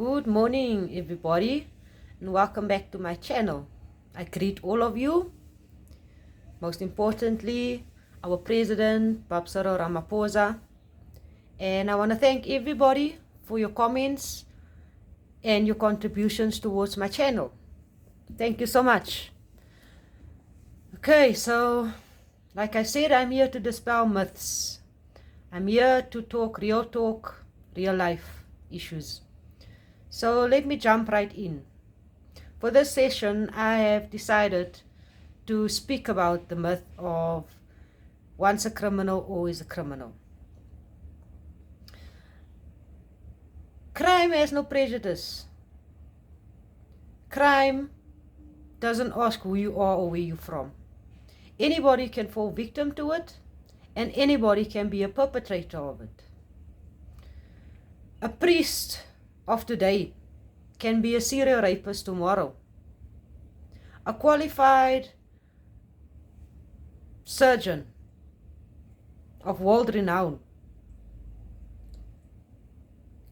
Good morning, everybody, and welcome back to my channel. I greet all of you, most importantly, our President, Babsaro Ramaphosa, and I want to thank everybody for your comments and your contributions towards my channel. Thank you so much. Okay, so like I said, I'm here to dispel myths. I'm here to talk, real life issues. So let me jump right in. For this session, I have decided to speak about the myth of once a criminal, always a criminal. Crime has no prejudice. Crime doesn't ask who you are or where you're from. Anybody can fall victim to it, and anybody can be a perpetrator of it. A priest of today can be a serial rapist tomorrow. A qualified surgeon of world renown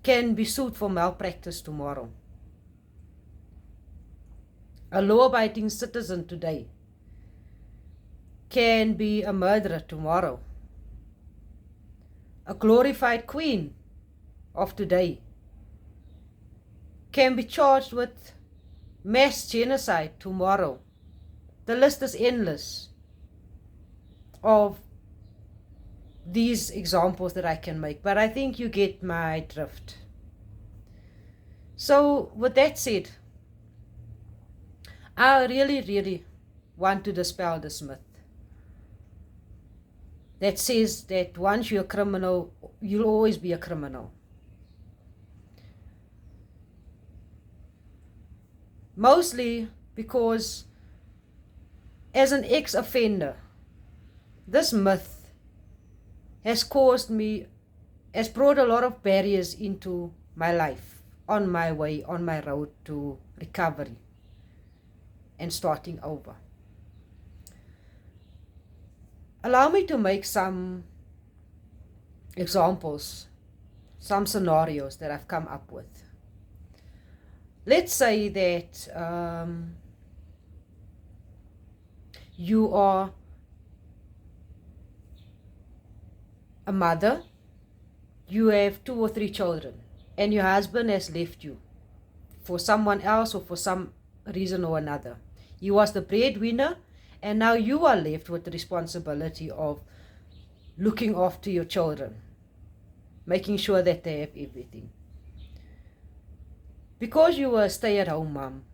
can be sued for malpractice tomorrow. A law-abiding citizen today can be a murderer tomorrow. A glorified queen of today can be charged with mass genocide tomorrow. The list is endless of these examples that I can make, but I think you get my drift. So with that said, I really want to dispel this myth that says that once you're a criminal, you'll always be a criminal. Mostly because as an ex-offender, this myth has brought a lot of barriers into my life, on my way, on my road to recovery and starting over. Allow me to make some examples, some scenarios that I've come up with. Let's say that you are a mother, you have 2 or 3 children, and your husband has left you for someone else or for some reason or another. He was the breadwinner, and now you are left with the responsibility of looking after your children, making sure that they have everything. Because you were a stay-at-home mom,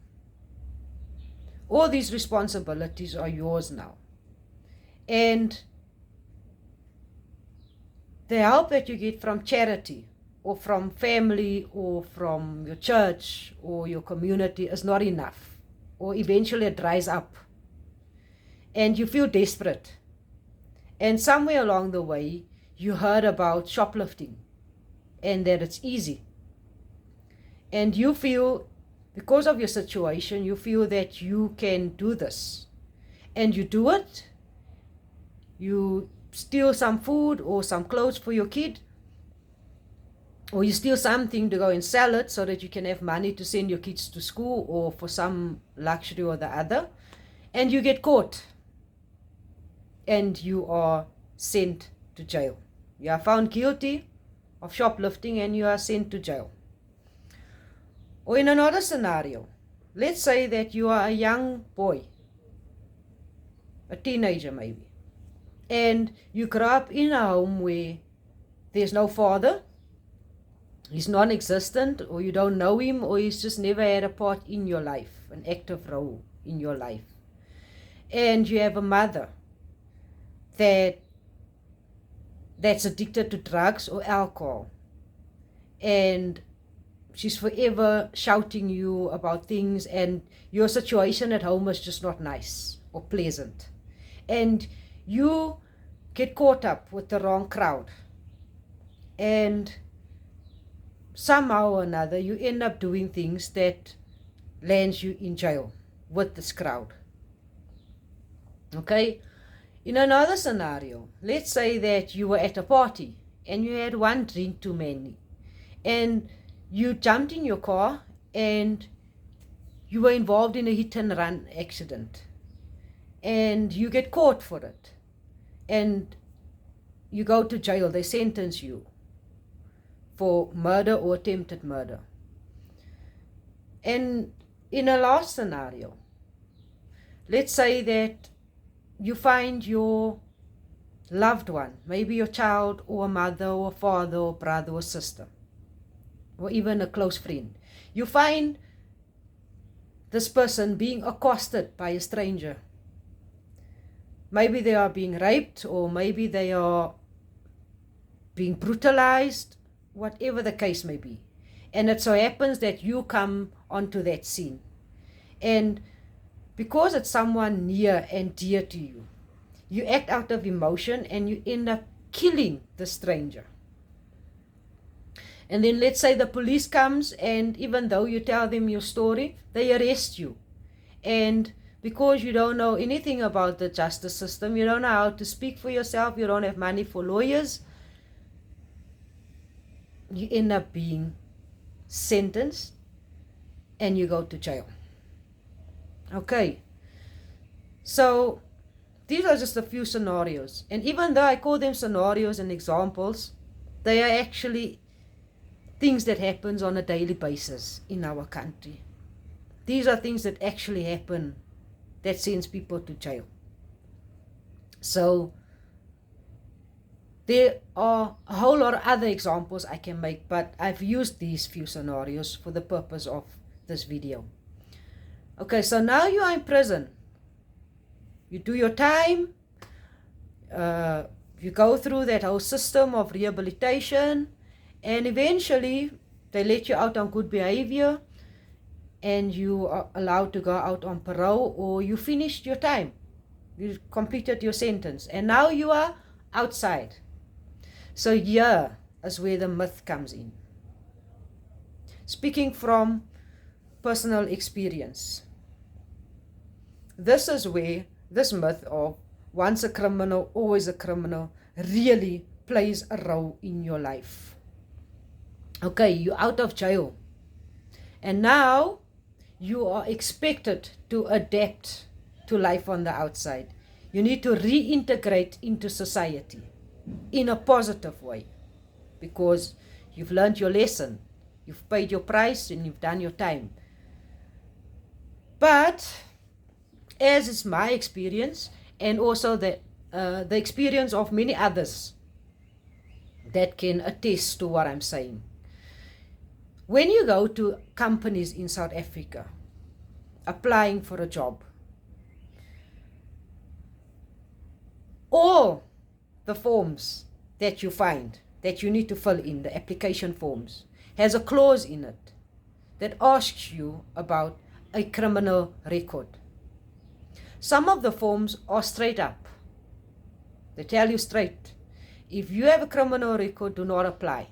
all these responsibilities are yours now. And the help that you get from charity or from family or from your church or your community is not enough, or eventually it dries up and you feel desperate. And somewhere along the way, you heard about shoplifting and that it's easy. And you feel, because of your situation, you feel that you can do this. And you do it. You steal some food or some clothes for your kid. Or you steal something to go and sell it so that you can have money to send your kids to school or for some luxury or the other. And you get caught. And you are sent to jail. You are found guilty of shoplifting and you are sent to jail. Or in another scenario, let's say that you are a young boy, a teenager maybe, and you grow up in a home where there's no father, he's non-existent, or you don't know him, or he's just never had a part in your life, an active role in your life. And you have a mother that's addicted to drugs or alcohol, and she's forever shouting you about things, and your situation at home is just not nice or pleasant. And you get caught up with the wrong crowd. And somehow or another, you end up doing things that lands you in jail with this crowd. Okay? In another scenario, let's say that you were at a party and you had one drink too many. And you jumped in your car and you were involved in a hit and run accident, and you get caught for it, and you go to jail. They sentence you for murder or attempted murder. And in a last scenario, let's say that you find your loved one, maybe your child or a mother or father or brother or sister, or even a close friend. You find this person being accosted by a stranger. Maybe they are being raped, or maybe they are being brutalized, whatever the case may be. And it so happens that you come onto that scene. And because it's someone near and dear to you, you act out of emotion and you end up killing the stranger. And then let's say the police comes, and even though you tell them your story, they arrest you. And because you don't know anything about the justice system, you don't know how to speak for yourself, you don't have money for lawyers, you end up being sentenced and you go to jail. Okay, so these are just a few scenarios. And even though I call them scenarios and examples, they are actually things that happens on a daily basis in our country. These are things that actually happen that sends people to jail. So there are a whole lot of other examples I can make, but I've used these few scenarios for the purpose of this video. Okay, so now you are in prison. You do your time. You go through that whole system of rehabilitation, and eventually they let you out on good behavior, and you are allowed to go out on parole, or you finished your time. You completed your sentence, and now you are outside. So here is where the myth comes in. Speaking from personal experience, this is where this myth of once a criminal, always a criminal really plays a role in your life. Okay, you're out of jail, and now you are expected to adapt to life on the outside. You need to reintegrate into society in a positive way, because you've learned your lesson, you've paid your price, and you've done your time. But as is my experience, and also the experience of many others that can attest to what I'm saying, when you go to companies in South Africa applying for a job, all the forms that you find that you need to fill in, the application forms, has a clause in it that asks you about a criminal record. Some of the forms are straight up. They tell you straight, if you have a criminal record, do not apply.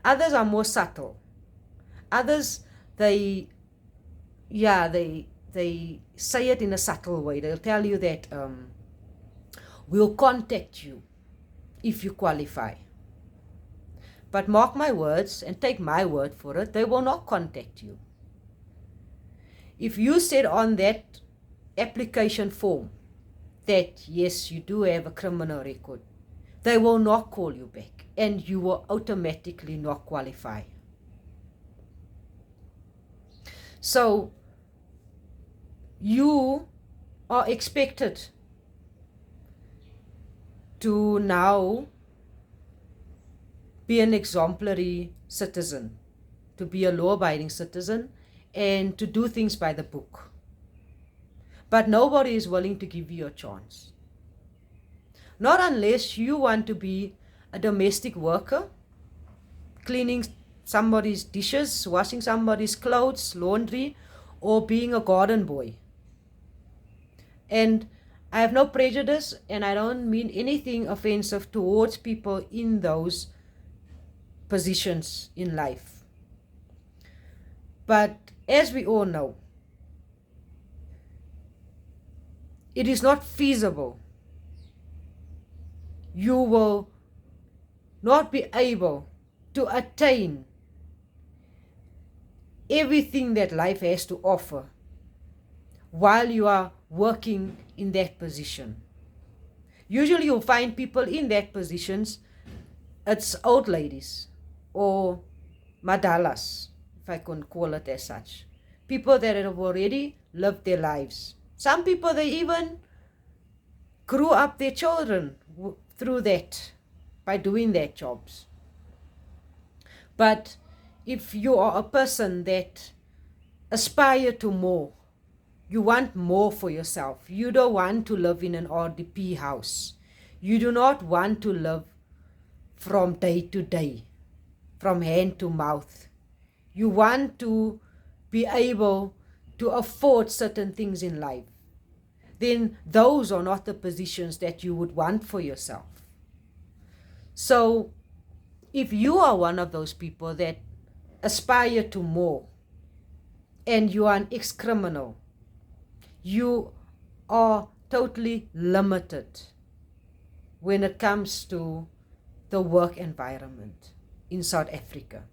Others are more subtle. Others, they say it in a subtle way. They'll tell you that we'll contact you if you qualify. But mark my words and take my word for it, they will not contact you. If you said on that application form that yes, you do have a criminal record, they will not call you back, and you will automatically not qualify. So you are expected to now be an exemplary citizen, to be a law-abiding citizen, and to do things by the book. But nobody is willing to give you a chance. Not unless you want to be a domestic worker, cleaning somebody's dishes, washing somebody's clothes, laundry, or being a garden boy. And I have no prejudice, and I don't mean anything offensive towards people in those positions in life. But as we all know, it is not feasible. You will not be able to attain everything that life has to offer while you are working in that position. Usually you'll find people in that positions, it's old ladies or madalas, if I can call it as such. People that have already lived their lives. Some people, they even grew up their children through that, by doing their jobs. But if you are a person that aspire to more, you want more for yourself. You don't want to live in an RDP house. You do not want to live from day to day, from hand to mouth. You want to be able to afford certain things in life. Then those are not the positions that you would want for yourself. So if you are one of those people that aspire to more and you are an ex-criminal, you are totally limited when it comes to the work environment in South Africa.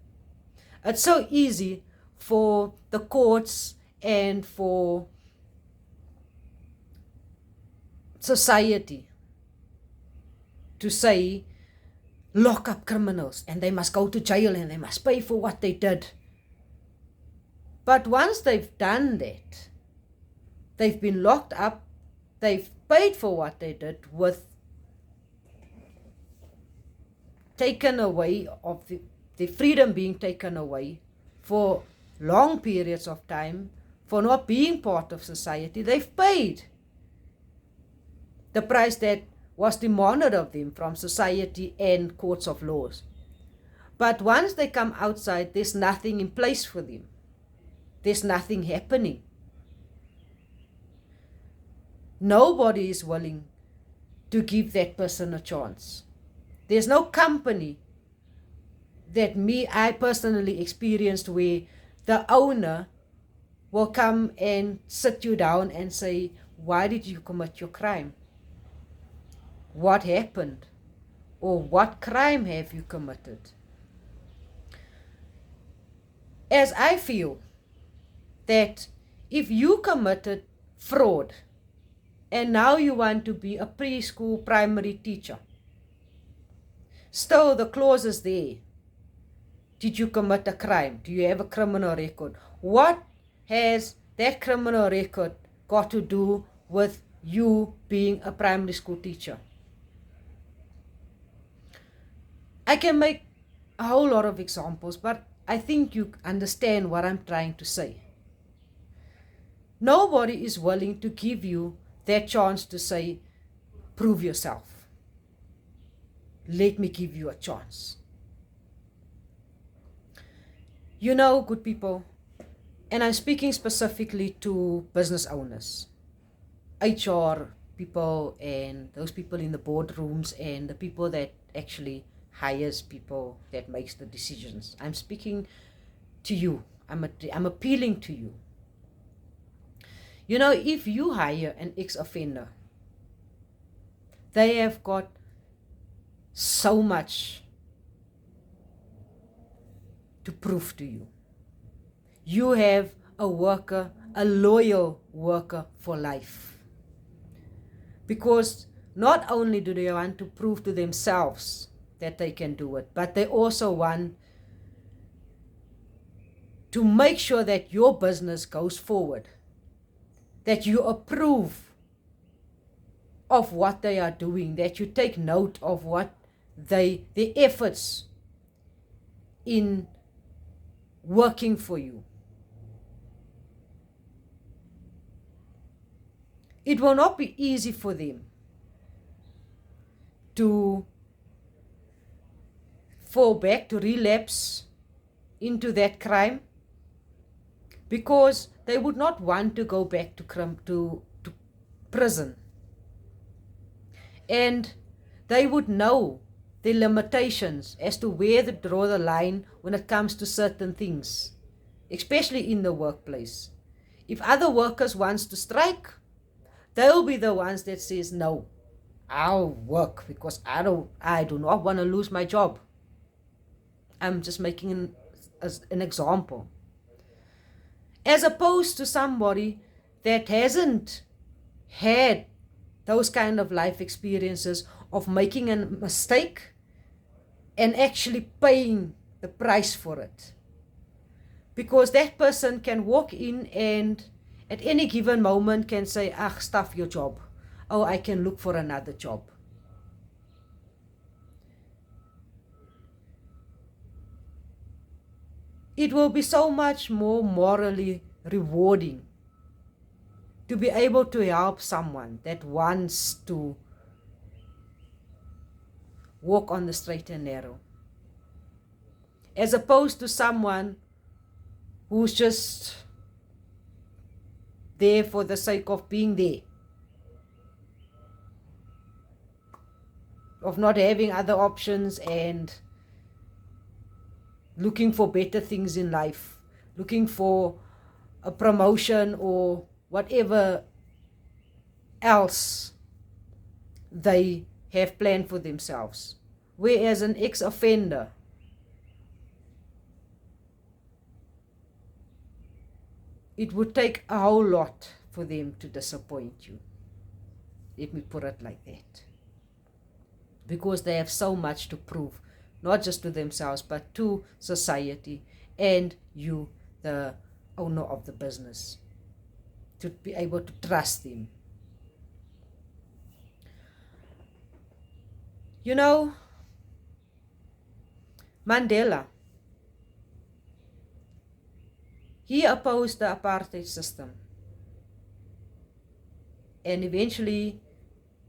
It's so easy for the courts and for society to say, lock up criminals and they must go to jail and they must pay for what they did. But once they've done that, they've been locked up, they've paid for what they did, with taken away of the freedom being taken away for long periods of time, for not being part of society. They've paid the price that was demanded of them from society and courts of laws. But once they come outside, there's nothing in place for them. There's nothing happening. Nobody is willing to give that person a chance. There's no company that I personally experienced where the owner will come and sit you down and say, why did you commit your crime? What happened? Or what crime have you committed? As I feel that if you committed fraud and now you want to be a preschool primary teacher, still the clause is there. Did you commit a crime? Do you have a criminal record? What has that criminal record got to do with you being a primary school teacher? I can make a whole lot of examples, but I think you understand what I'm trying to say. Nobody is willing to give you that chance to say, prove yourself. Let me give you a chance. You know, good people, and I'm speaking specifically to business owners, HR people, and those people in the boardrooms, and the people that actually hires people that makes the decisions. I'm speaking to you. I'm appealing to you. You know, if you hire an ex-offender, they have got so much to prove to you. You have a worker, a loyal worker for life. Because not only do they want to prove to themselves that they can do it, but they also want to make sure that your business goes forward, that you approve of what they are doing, that you take note of what their efforts in working for you. It will not be easy for them to fall back, to relapse into that crime, because they would not want to go back to prison. And they would know the limitations as to where to draw the line when it comes to certain things, especially in the workplace. If other workers wants to strike, they'll be the ones that says, no, I'll work because I do not want to lose my job. I'm just making an example. as opposed to somebody that hasn't had those kind of life experiences of making a mistake and actually paying the price for it. Because that person can walk in and at any given moment can say, stuff your job. Oh, I can look for another job. It will be so much more morally rewarding to be able to help someone that wants to walk on the straight and narrow, as opposed to someone who's just there for the sake of being there, of not having other options and looking for better things in life, looking for a promotion or whatever else they have planned for themselves. Whereas an ex-offender it would take a whole lot for them to disappoint you. Let me put it like that. Because they have so much to prove, not just to themselves, but to society and you, the owner of the business, to be able to trust them. You know, Mandela, he opposed the apartheid system. And eventually,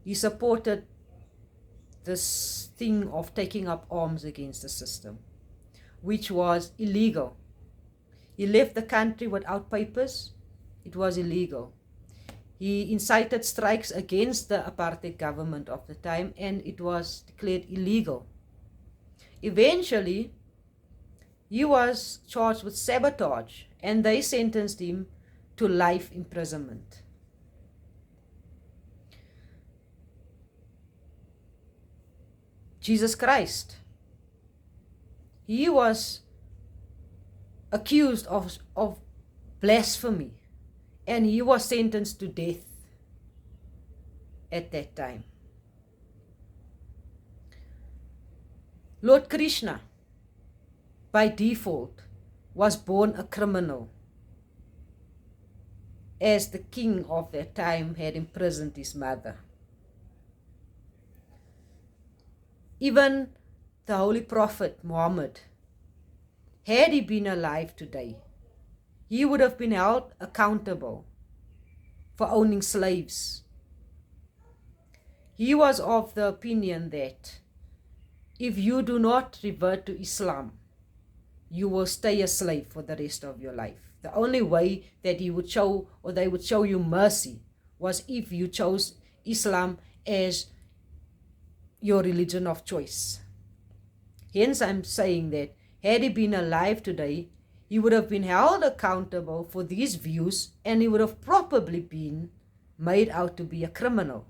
he supported this thing of taking up arms against the system, which was illegal. He left the country without papers. It was illegal. He incited strikes against the apartheid government of the time, and it was declared illegal. Eventually, he was charged with sabotage, and they sentenced him to life imprisonment. Jesus Christ, he was accused of blasphemy, and he was sentenced to death at that time. Lord Krishna, by default, was born a criminal, as the king of that time had imprisoned his mother. Even the Holy Prophet Muhammad, had he been alive today, he would have been held accountable for owning slaves. He was of the opinion that if you do not revert to Islam, you will stay a slave for the rest of your life. The only way that he would show, or they would show you mercy, was if you chose Islam as your religion of choice. Hence, I'm saying that had he been alive today, he would have been held accountable for these views, and he would have probably been made out to be a criminal.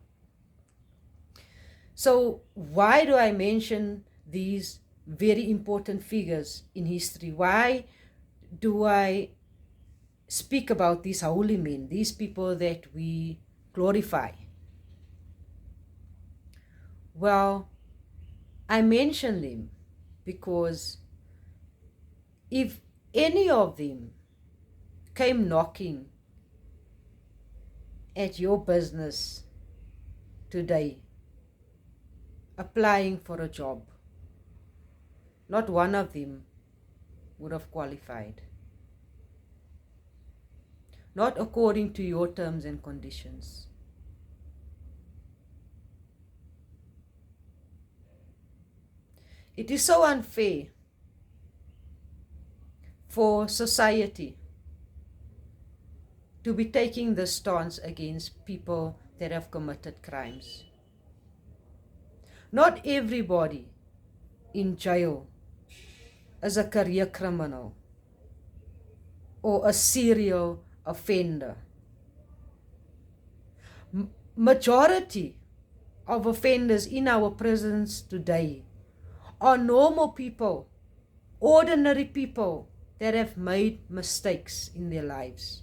So why do I mention these very important figures in history? Why do I speak about these holy men, these people that we glorify? Well, I mention them because if any of them came knocking at your business today, applying for a job, not one of them would have qualified. Not according to your terms and conditions. It is so unfair for society to be taking this stance against people that have committed crimes. Not everybody in jail is a career criminal or a serial offender. Majority of offenders in our prisons today are normal people, ordinary people that have made mistakes in their lives.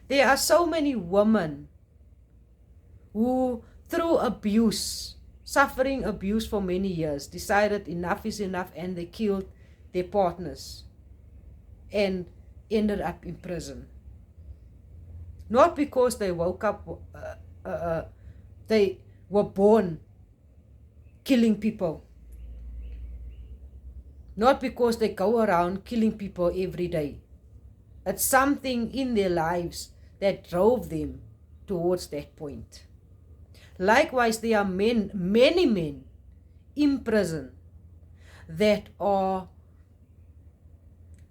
There are so many women who, through abuse, suffering abuse for many years, decided enough is enough and they killed their partners and ended up in prison. Not because they woke up, they were born killing people. Not because they go around killing people every day. It's something in their lives that drove them towards that point. Likewise, there are many men in prison that are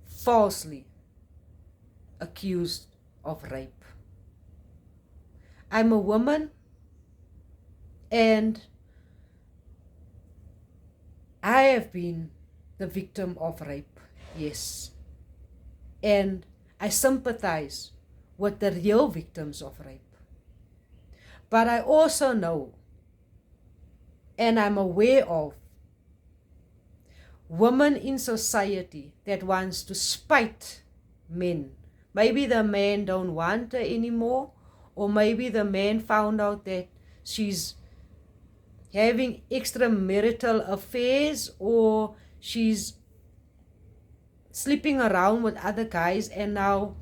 falsely accused of rape. I'm a woman and I have been the victim of rape, yes. And I sympathize with the real victims of rape. But I also know, and I'm aware of, women in society that wants to spite men. Maybe the man don't want her anymore, or maybe the man found out that she's having extramarital affairs, or she's sleeping around with other guys, and now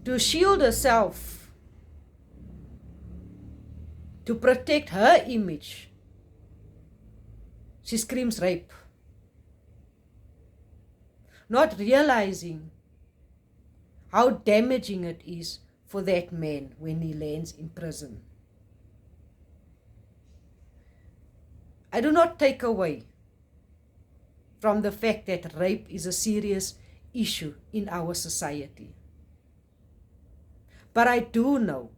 to shield herself, to protect her image, she screams rape. Not realizing how damaging it is for that man when he lands in prison. I do not take away from the fact that rape is a serious issue in our society. But I do know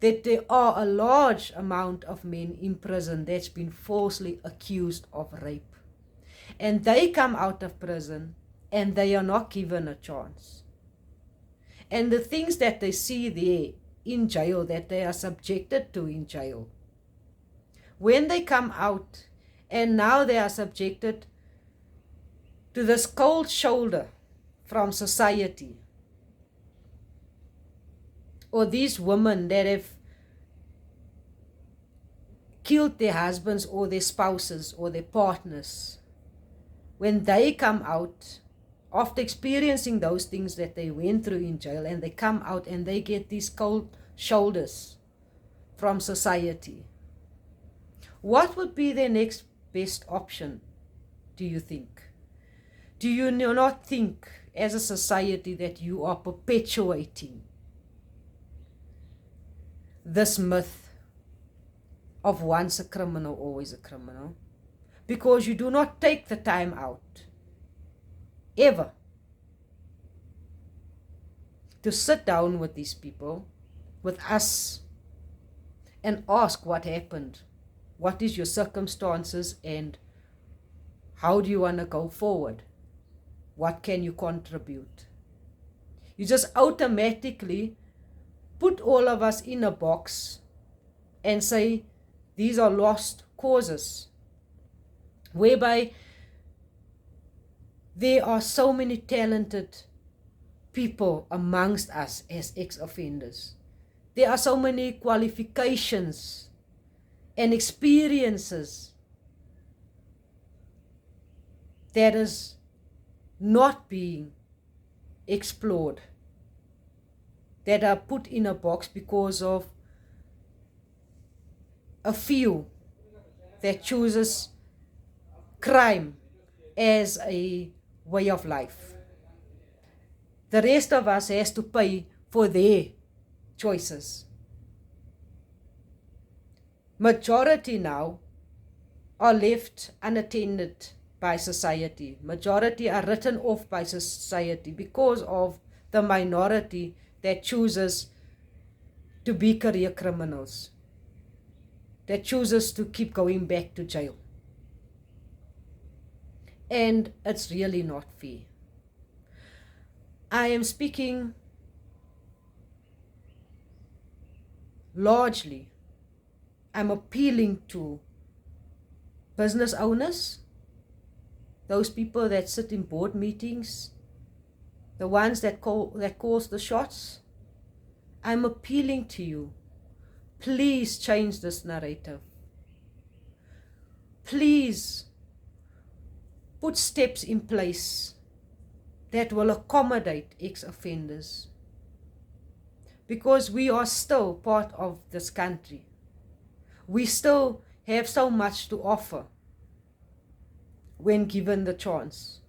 that there are a large amount of men in prison that's been falsely accused of rape. And they come out of prison and they are not given a chance. And the things that they see there in jail, that they are subjected to in jail, when they come out and now they are subjected to this cold shoulder from society, or these women that have killed their husbands or their spouses or their partners, when they come out after experiencing those things that they went through in jail, and they come out and they get these cold shoulders from society, what would be their next best option, do you think? Do you not think as a society that you are perpetuating this myth of once a criminal, always a criminal? Because you do not take the time out, ever, to sit down with these people, with us, and ask what happened. What is your circumstances and how do you want to go forward? What can you contribute? You just automatically put all of us in a box and say these are lost causes, whereby there are so many talented people amongst us as ex-offenders. There are so many qualifications and experiences that is not being explored, that are put in a box because of a few that chooses crime as a way of life. The rest of us has to pay for their choices. Majority now are left unattended by society. Majority are written off by society because of the minority that chooses to be career criminals, that chooses to keep going back to jail. And it's really not fair. I am speaking largely, I'm appealing to business owners, those people that sit in board meetings, the ones that calls the shots, I'm appealing to you. Please change this narrative. Please put steps in place that will accommodate ex-offenders. Because we are still part of this country. We still have so much to offer when given the chance.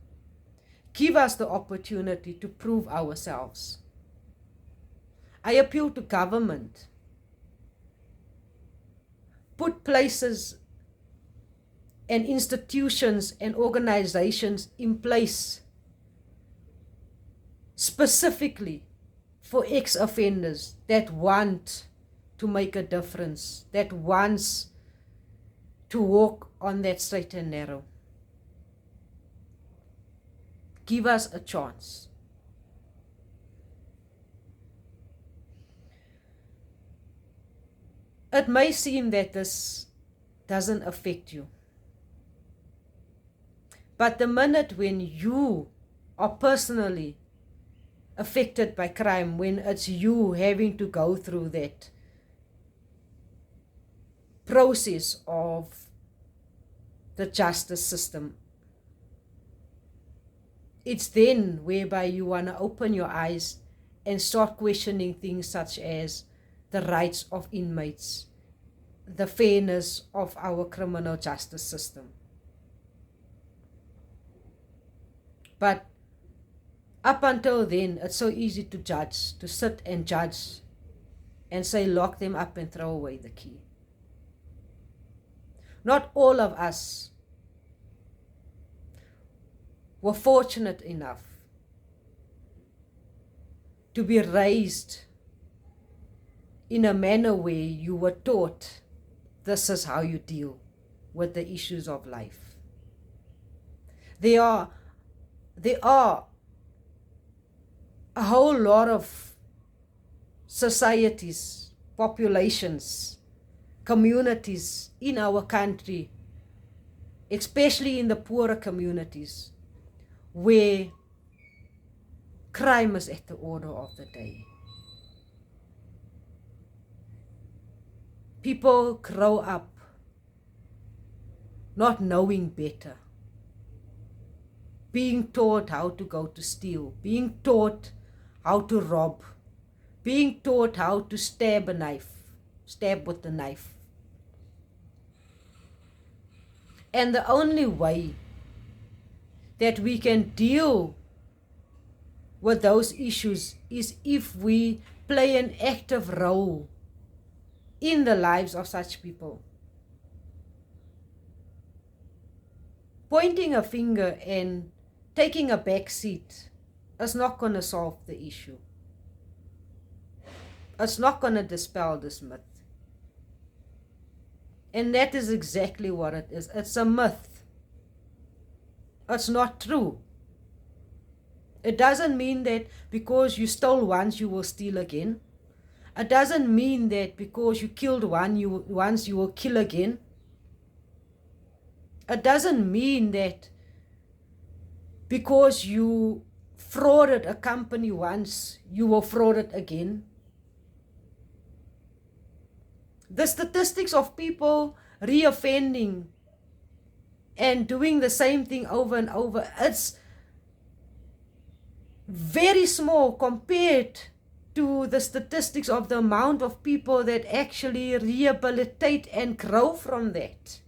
Give us the opportunity to prove ourselves. I appeal to government. Put places and institutions and organizations in place specifically for ex-offenders that want to make a difference, that wants to walk on that straight and narrow. Give us a chance. It may seem that this doesn't affect you. But the minute when you are personally affected by crime, when it's you having to go through that process of the justice system, it's then whereby you want to open your eyes and start questioning things such as the rights of inmates, the fairness of our criminal justice system. But up until then, it's so easy to judge, to sit and judge and say, lock them up and throw away the key. Not all of us were fortunate enough to be raised in a manner where you were taught this is how you deal with the issues of life. There are a whole lot of societies, populations, communities in our country, especially in the poorer communities, where crime is at the order of the day. People grow up not knowing better, being taught how to go to steal, being taught how to rob, being taught how to stab with a knife. And the only way that we can deal with those issues is if we play an active role in the lives of such people. Pointing a finger and taking a back seat is not going to solve the issue. It's not going to dispel this myth. And that is exactly what it is. It's a myth. It's not true. It doesn't mean that because you stole once, you will steal again. It doesn't mean that because you killed once, you will kill again. It doesn't mean that because you frauded a company once, you will fraud it again. The statistics of people reoffending and doing the same thing over and over, it's very small compared to the statistics of the amount of people that actually rehabilitate and grow from that,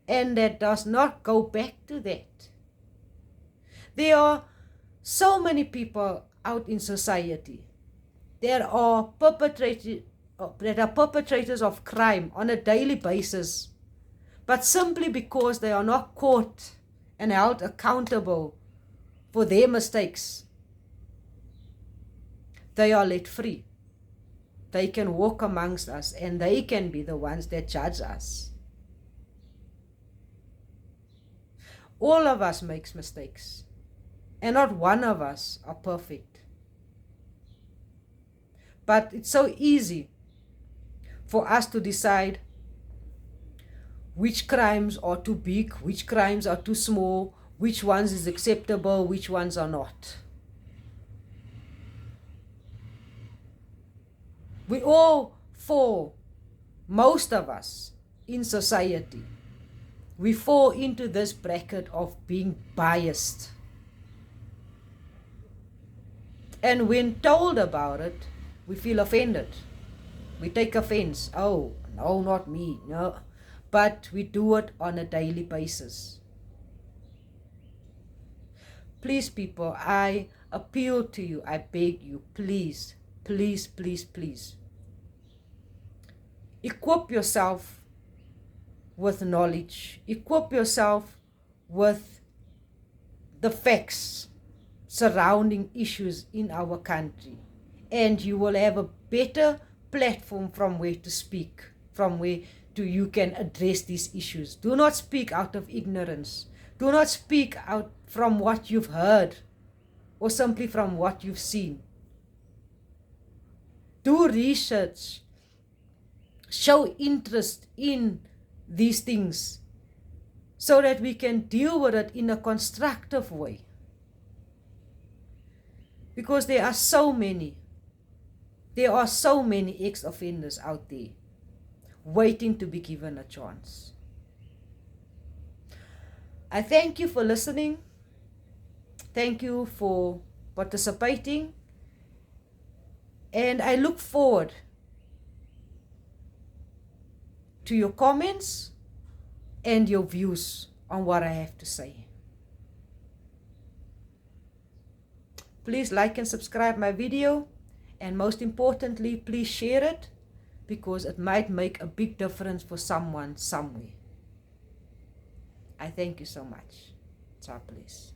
and that does not go back to that. There are so many people out in society that are perpetrators of crime on a daily basis, but simply because they are not caught and held accountable for their mistakes, they are let free. They can walk amongst us and they can be the ones that judge us. All of us makes mistakes, and not one of us are perfect. But it's so easy for us to decide which crimes are too big, which crimes are too small, which ones is acceptable, which ones are not. We all fall, most of us in society, we fall into this bracket of being biased. And when told about it, we feel offended. We take offense. Oh, no, not me. No. But we do it on a daily basis. Please, people, I appeal to you. I beg you, please, please, please, please. Equip yourself with knowledge. Equip yourself with the facts surrounding issues in our country. And you will have a better platform from where to speak, from where you can address these issues. Do not speak out of ignorance. Do not speak out from what you've heard or simply from what you've seen. Do research. Show interest in these things so that we can deal with it in a constructive way. Because there are so many ex-offenders out there waiting to be given a chance. I thank you for listening. Thank you for participating. And I look forward to your comments and your views on what I have to say. Please like and subscribe my video, and most importantly, please share it, because it might make a big difference for someone somewhere. I thank you so much. God bless.